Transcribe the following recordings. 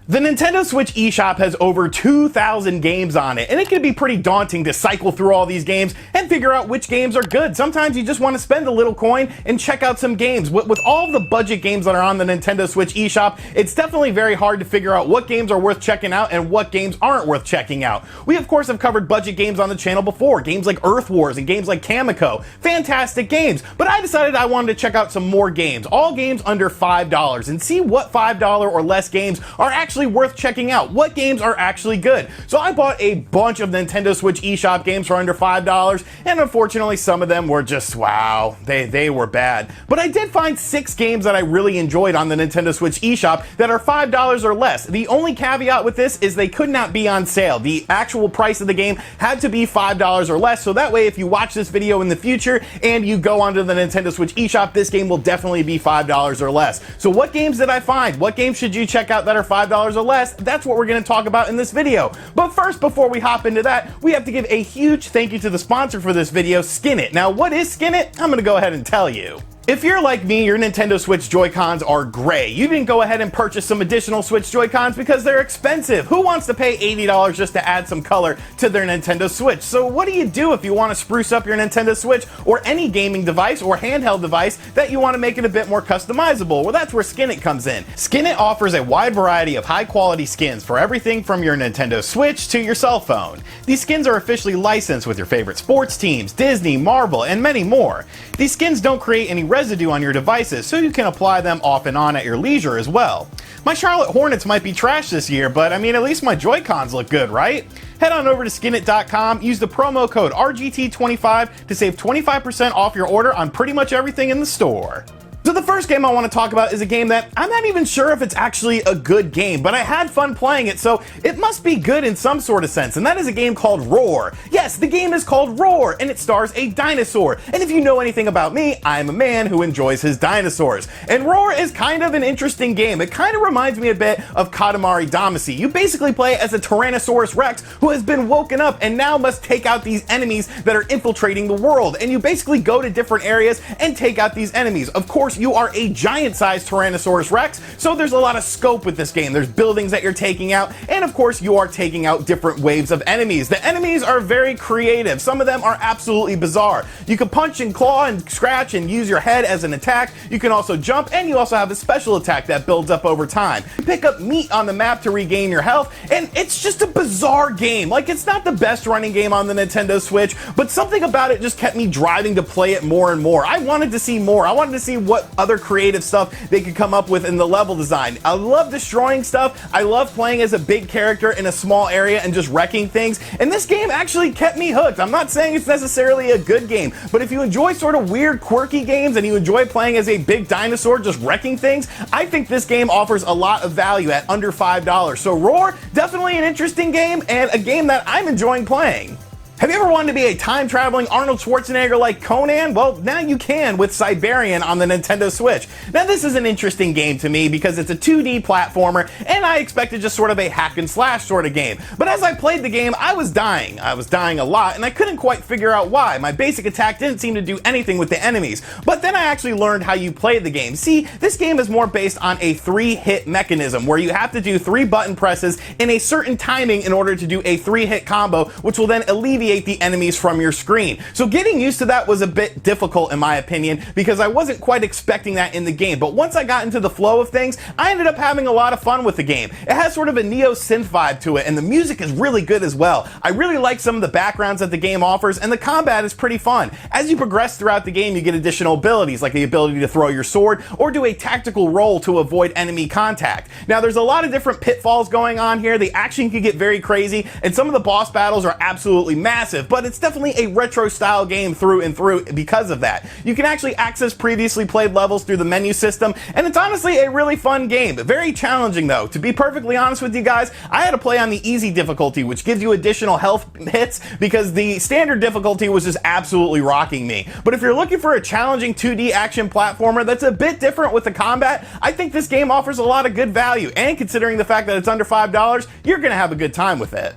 The Nintendo Switch eShop has over 2,000 games on it, and it can be pretty daunting to cycle through all these games and figure out which games are good. Sometimes you just want to spend a little coin and check out some games. With all the budget games that are on the Nintendo Switch eShop, it's definitely very hard to figure out what games are worth checking out and what games aren't worth checking out. We of course have covered budget games on the channel before, games like Earth Wars and games like Kamiko. Fantastic games, but I decided I wanted to check out some more games, all games under $5, and see what $5 or less games are actually worth checking out, what games are actually good. So I bought a bunch of Nintendo Switch eShop games for under $5, and unfortunately some of them were just, wow, they were bad. But I did find 6 games that I really enjoyed on the Nintendo Switch eShop that are $5 or less. The only caveat with this is they could not be on sale. The actual price of the game had to be $5 or less, so that way if you watch this video in the future and you go onto the Nintendo Switch eShop, this game will definitely be $5 or less. So what games did I find? What games should you check out that are $5 or less? That's what we're going to talk about in this video. But first, before we hop into that, we have to give a huge thank you to the sponsor for this video, Skinit. Now, what is Skinit? I'm going to go ahead and tell you. If you're like me, your Nintendo Switch Joy-Cons are gray. You didn't go ahead and purchase some additional Switch Joy-Cons because they're expensive. Who wants to pay $80 just to add some color to their Nintendo Switch? So what do you do if you want to spruce up your Nintendo Switch or any gaming device or handheld device that you want to make it a bit more customizable? Well, that's where Skinit comes in. Skinit offers a wide variety of high-quality skins for everything from your Nintendo Switch to your cell phone. These skins are officially licensed with your favorite sports teams, Disney, Marvel, and many more. These skins don't create any residue on your devices, so you can apply them off and on at your leisure as well. My Charlotte Hornets might be trash this year, but I mean, at least my Joy-Cons look good, right? Head on over to skinit.com, use the promo code RGT25 to save 25% off your order on pretty much everything in the store. So the first game I want to talk about is a game that I'm not even sure if it's actually a good game, but I had fun playing it, so it must be good in some sort of sense, and that is a game called Roar. Yes, the game is called Roar, and it stars a dinosaur. And if you know anything about me, I'm a man who enjoys his dinosaurs. And Roar is kind of an interesting game. It kind of reminds me a bit of Katamari Damacy. You basically play as a Tyrannosaurus Rex who has been woken up and now must take out these enemies that are infiltrating the world. And you basically go to different areas and take out these enemies. Of course, you are a giant-sized Tyrannosaurus Rex, so there's a lot of scope with this game. There's buildings that you're taking out, and of course, you are taking out different waves of enemies. The enemies are very creative. Some of them are absolutely bizarre. You can punch and claw and scratch and use your head as an attack. You can also jump, and you also have a special attack that builds up over time. You pick up meat on the map to regain your health, and it's just a bizarre game. Like, it's not the best running game on the Nintendo Switch, but something about it just kept me driving to play it more and more. I wanted to see more. I wanted to see what other creative stuff they could come up with in the level design. I love destroying stuff. I love playing as a big character in a small area and just wrecking things. And this game actually kept me hooked. I'm not saying it's necessarily a good game, but if you enjoy sort of weird, quirky games and you enjoy playing as a big dinosaur just wrecking things, I think this game offers a lot of value at under $5. So Roar, definitely an interesting game and a game that I'm enjoying playing. Have you ever wanted to be a time-traveling Arnold Schwarzenegger like Conan? Well, now you can with Siberian on the Nintendo Switch. Now, this is an interesting game to me because it's a 2D platformer, and I expected just sort of a hack-and-slash sort of game. But as I played the game, I was dying. I was dying a lot, and I couldn't quite figure out why. My basic attack didn't seem to do anything with the enemies. But then I actually learned how you play the game. See, this game is more based on a 3-hit mechanism, where you have to do 3 button presses in a certain timing in order to do a 3-hit combo, which will then alleviate the enemies from your screen. So getting used to that was a bit difficult in my opinion because I wasn't quite expecting that in the game. But once I got into the flow of things, I ended up having a lot of fun with the game. It has sort of a neo-synth vibe to it, and the music is really good as well. I really like some of the backgrounds that the game offers, and the combat is pretty fun. As you progress throughout the game, you get additional abilities like the ability to throw your sword or do a tactical roll to avoid enemy contact. Now, there's a lot of different pitfalls going on here. The action can get very crazy, and some of the boss battles are absolutely massive. But it's definitely a retro style game through and through because of that. You can actually access previously played levels through the menu system, and it's honestly a really fun game. Very challenging though. To be perfectly honest with you guys, I had to play on the easy difficulty, which gives you additional health hits because the standard difficulty was just absolutely rocking me. But if you're looking for a challenging 2D action platformer that's a bit different with the combat, I think this game offers a lot of good value, and considering the fact that it's under $5, you're gonna have a good time with it.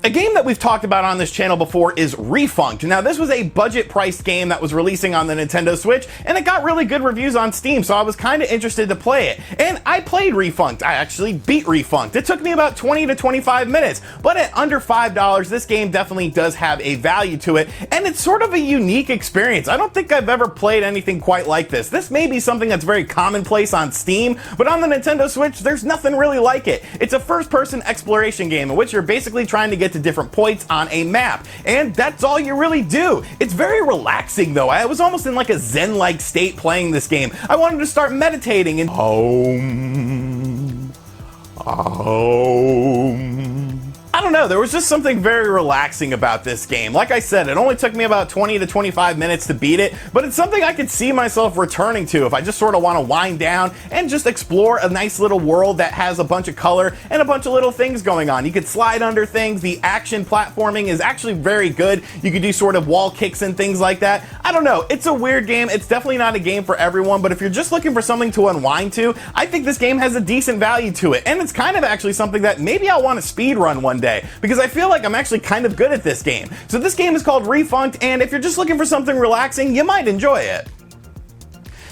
A game that we've talked about on this channel before is Refund. Now, this was a budget-priced game that was releasing on the Nintendo Switch, and it got really good reviews on Steam, so I was kind of interested to play it. And I played Refund. I actually beat Refund. It took me about 20 to 25 minutes, but at under $5, this game definitely does have a value to it, and it's sort of a unique experience. I don't think I've ever played anything quite like this. This may be something that's very commonplace on Steam, but on the Nintendo Switch, there's nothing really like it. It's a first-person exploration game in which you're basically trying to get to different points on a map, and that's all you really do. It's very relaxing though. I was almost in like a zen-like state playing this game. I wanted to start meditating and I don't know, there was just something very relaxing about this game. Like I said, it only took me about 20 to 25 minutes to beat it, but it's something I could see myself returning to if I just sort of want to wind down and just explore a nice little world that has a bunch of color and a bunch of little things going on. You could slide under things, the action platforming is actually very good. You could do sort of wall kicks and things like that. I don't know, it's a weird game. It's definitely not a game for everyone, but if you're just looking for something to unwind to, I think this game has a decent value to it. And it's kind of actually something that maybe I'll want to speed run one day, because I feel like I'm actually kind of good at this game. So this game is called Refund, and if you're just looking for something relaxing, you might enjoy it.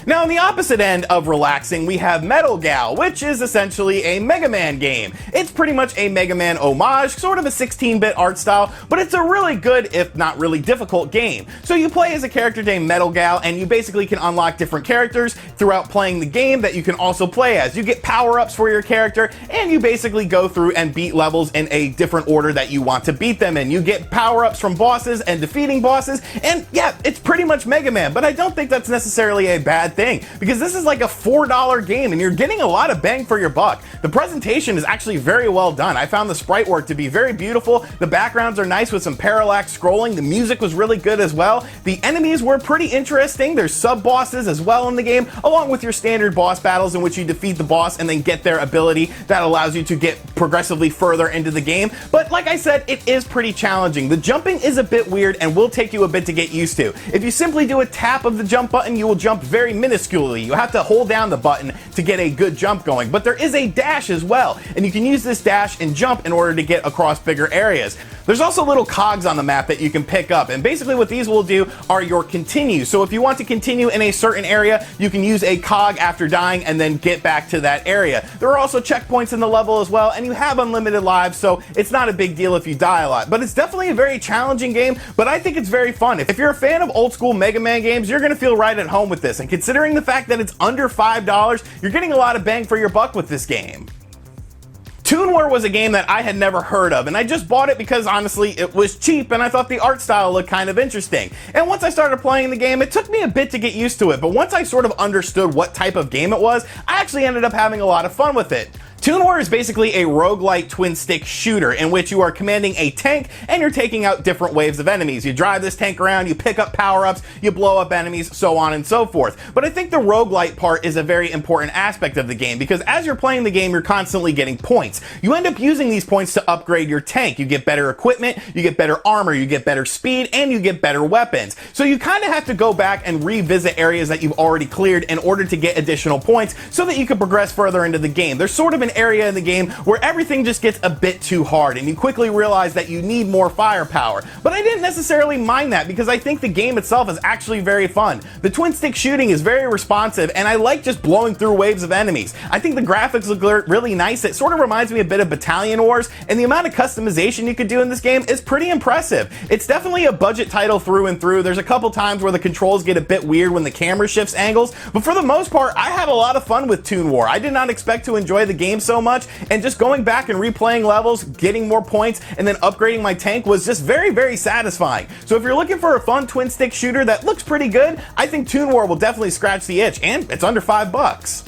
Now, on the opposite end of relaxing, we have Metal Gal, which is essentially a Mega Man game. It's pretty much a Mega Man homage, sort of a 16-bit art style, but it's a really good, if not really difficult game. So you play as a character named Metal Gal, and you basically can unlock different characters throughout playing the game that you can also play as. You get power-ups for your character, and you basically go through and beat levels in a different order that you want to beat them in. You get power-ups from bosses and defeating bosses, and yeah, it's pretty much Mega Man, but I don't think that's necessarily a bad thing, because this is like a $4 game and you're getting a lot of bang for your buck. The presentation is actually very well done. I found the sprite work to be very beautiful. The backgrounds are nice with some parallax scrolling. The music was really good as well. The enemies were pretty interesting. There's sub-bosses as well in the game, along with your standard boss battles in which you defeat the boss and then get their ability that allows you to get progressively further into the game. But like I said, it is pretty challenging. The jumping is a bit weird and will take you a bit to get used to. If you simply do a tap of the jump button, you will jump very minusculely. You have to hold down the button to get a good jump going, but there is a dash as well, and you can use this dash and jump in order to get across bigger areas. There's also little cogs on the map that you can pick up, and basically what these will do are your continue. So if you want to continue in a certain area, you can use a cog after dying and then get back to that area. There are also checkpoints in the level as well, and you have unlimited lives, so it's not a big deal if you die a lot. But it's definitely a very challenging game, but I think it's very fun. If you're a fan of old school Mega Man games, you're going to feel right at home with this, and considering the fact that it's under $5, you're getting a lot of bang for your buck with this game. Noir was a game that I had never heard of, and I just bought it because honestly it was cheap and I thought the art style looked kind of interesting. And once I started playing the game, it took me a bit to get used to it, but once I sort of understood what type of game it was, I actually ended up having a lot of fun with it. Noir is basically a roguelike twin-stick shooter in which you are commanding a tank and you're taking out different waves of enemies. You drive this tank around, you pick up power-ups, you blow up enemies, so on and so forth. But I think the roguelike part is a very important aspect of the game, because as you're playing the game, you're constantly getting points. You end up using these points to upgrade your tank. You get better equipment, you get better armor, you get better speed, and you get better weapons. So you kind of have to go back and revisit areas that you've already cleared in order to get additional points so that you can progress further into the game. There's sort of an area in the game where everything just gets a bit too hard and you quickly realize that you need more firepower. But I didn't necessarily mind that because I think the game itself is actually very fun. The twin stick shooting is very responsive and I like just blowing through waves of enemies. I think the graphics look really nice. It sort of reminds me a bit of Battalion Wars, and the amount of customization you could do in this game is pretty impressive. It's definitely a budget title through and through. There's a couple times where the controls get a bit weird when the camera shifts angles, but for the most part I had a lot of fun with Noir. I did not expect to enjoy the game so much, and just going back and replaying levels, getting more points, and then upgrading my tank was just very, very satisfying. So if you're looking for a fun twin stick shooter that looks pretty good, I think Noir will definitely scratch the itch, and it's under $5.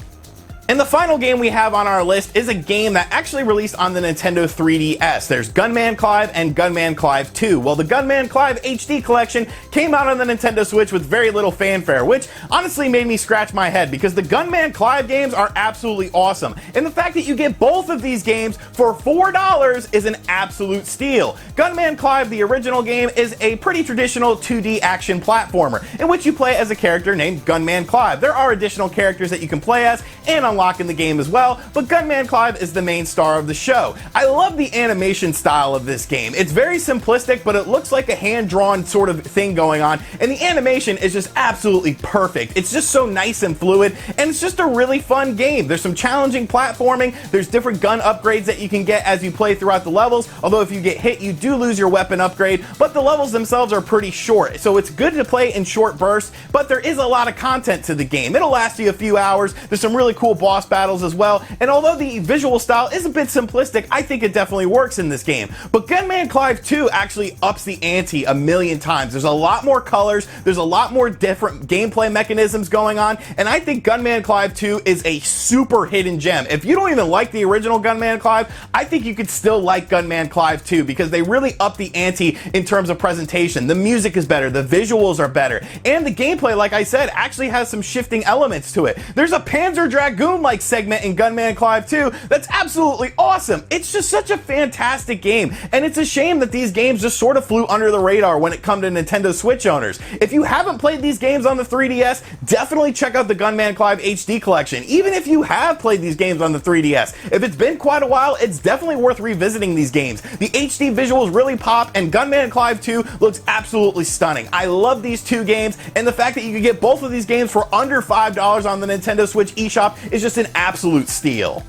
And the final game we have on our list is a game that actually released on the Nintendo 3DS. There's Gunman Clive and Gunman Clive 2. Well, the Gunman Clive HD collection came out on the Nintendo Switch with very little fanfare, which honestly made me scratch my head because the Gunman Clive games are absolutely awesome. And the fact that you get both of these games for $4 is an absolute steal. Gunman Clive, the original game, is a pretty traditional 2D action platformer in which you play as a character named Gunman Clive. There are additional characters that you can play as and unlock unlock in the game as well, but Gunman Clive is the main star of the show. I love the animation style of this game. It's very simplistic, but it looks like a hand-drawn sort of thing going on, and the animation is just absolutely perfect. It's just so nice and fluid, and it's just a really fun game. There's some challenging platforming, there's different gun upgrades that you can get as you play throughout the levels, although if you get hit, you do lose your weapon upgrade, but the levels themselves are pretty short, so it's good to play in short bursts, but there is a lot of content to the game. It'll last you a few hours. There's some really cool boss battles as well, and although the visual style is a bit simplistic, I think it definitely works in this game. But Gunman Clive 2 actually ups the ante a million times. There's a lot more colors, there's a lot more different gameplay mechanisms going on, and I think Gunman Clive 2 is a super hidden gem. If you don't even like the original Gunman Clive, I think you could still like Gunman Clive 2 because they really up the ante in terms of presentation. The music is better, the visuals are better, and the gameplay, like I said, actually has some shifting elements to it. There's a Panzer Dragoon-like segment in Gunman Clive 2 that's absolutely awesome. It's just such a fantastic game, and it's a shame that these games just sort of flew under the radar when it comes to Nintendo Switch owners. If you haven't played these games on the 3DS, definitely check out the Gunman Clive HD collection. Even if you have played these games on the 3DS, if it's been quite a while, it's definitely worth revisiting these games. The HD visuals really pop, and Gunman Clive 2 looks absolutely stunning. I love these two games, and the fact that you can get both of these games for under $5 on the Nintendo Switch eShop is just an absolute steal.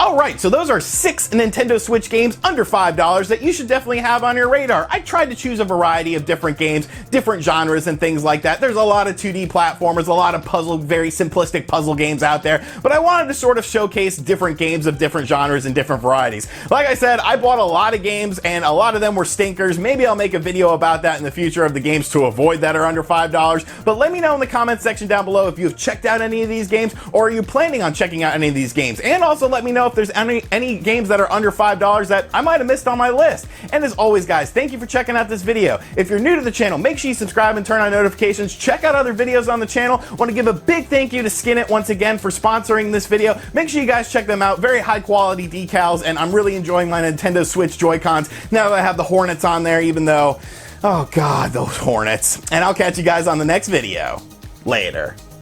Alright, so those are 6 Nintendo Switch games under $5 that you should definitely have on your radar. I tried to choose a variety of different games, different genres and things like that. There's a lot of 2D platformers, a lot of very simplistic puzzle games out there, but I wanted to sort of showcase different games of different genres and different varieties. Like I said, I bought a lot of games and a lot of them were stinkers. Maybe I'll make a video about that in the future of the games to avoid that are under $5, but let me know in the comments section down below if you've checked out any of these games or are you planning on checking out any of these games, and also let me know if there's any games that are under $5 that I might have missed on my list. And as always, guys, thank you for checking out this video. If you're new to the channel, make sure you subscribe and turn on notifications. Check out other videos on the channel. Want to give a big thank you to Skinit once again for sponsoring this video. Make sure you guys check them out. Very high quality decals, and I'm really enjoying my Nintendo Switch Joy-Cons now that I have the Hornets on there, even though, oh god, those Hornets. And I'll catch you guys on the next video. Later.